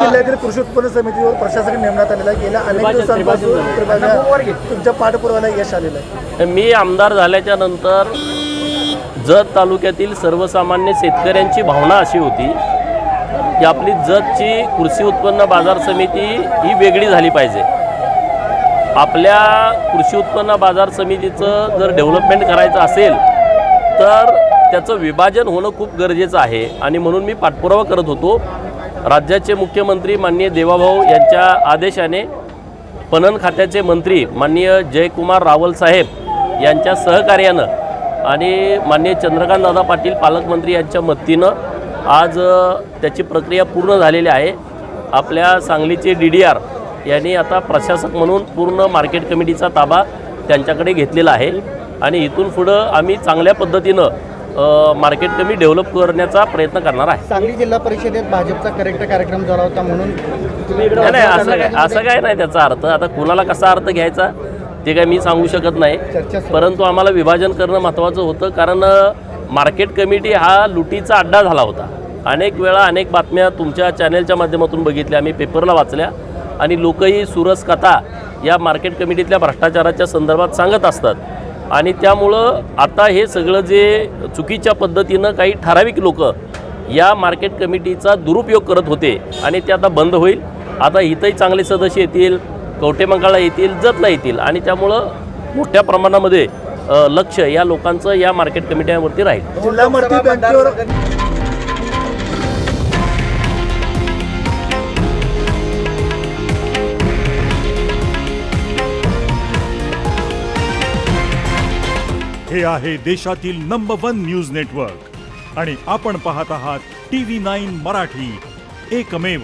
जिल्ह्यातील कृषी उत्पन्न समितीवर प्रशासक नेमण्यात आलेला आहे. गेल्या अनेक दिवसांपासून तुमच्या पाठपुराव्याला यश आलेलं आहे. मी आमदार झाल्याच्या नंतर जत तालुक्यातील सर्वसामान्य शेतकऱ्यांची भावना अशी होती की आपली जतची कृषी उत्पन्न बाजार समिती ही वेगळी झाली पाहिजे. आपल्या कृषी उत्पन्न बाजार समितीचं जर डेव्हलपमेंट करायचं असेल तर त्याचं विभाजन होणं खूप गरजेचं आहे आणि म्हणून मी पाठपुरावा करत होतो. राज्याचे मुख्यमंत्री माननीय देवाभाऊ यांच्या आदेशाने पणन खात्याचे मंत्री माननीय जयकुमार रावल साहेब यांच्या सहकार्यानं आणि माननीय चंद्रकांतदादा पाटील पालकमंत्री यांच्या मदतीनं आज त्याची प्रक्रिया पूर्ण झालेली आहे. आपल्या सांगलीचे DDR यांनी आता प्रशासक म्हणून पूर्ण मार्केट कमिटीचा ताबा त्यांच्याकडे घेतलेला आहे आणि इथून पुढं आम्ही चांगल्या पद्धतीनं मार्केट कमिटी डेव्हलप करण्याचा प्रयत्न करणार आहे. सांगली जिल्हा परिषदेत भाजपचा करेक्ट कार्यक्रम झाला होता म्हणून नाही असं काय नाही त्याचा अर्थ. आता कुणाला कसा अर्थ घ्यायचा ते काय मी सांगू शकत नाही, परंतु आम्हाला विभाजन करणं महत्त्वाचं होतं. कारण मार्केट कमिटी हा लुटीचा अड्डा झाला होता. अनेक वेळा अनेक बातम्या तुमच्या चॅनलच्या माध्यमातून बघितल्या, आम्ही पेपरला वाचल्या आणि लोकही सुरस कथा या मार्केट कमिटीतल्या भ्रष्टाचाराच्या संदर्भात सांगत असतात आणि त्यामुळं आता हे सगळं जे चुकीच्या पद्धतीनं काही ठराविक लोक या मार्केट कमिटीचा दुरुपयोग करत होते आणि ते आता बंद होईल. आता इथंही चांगले सदस्य येतील, कवठेमंकाळला येतील, जतला येतील आणि त्यामुळं मोठ्या प्रमाणामध्ये लक्ष या लोकांचं या मार्केट कमिट्यांवरती राहील. जिल्हा मर्ती बँकेवर हे आहे देशातील नंबर 1 न्यूज नेटवर्क आणि आपण पाहत आहात TV9 मराठी, एकमेव.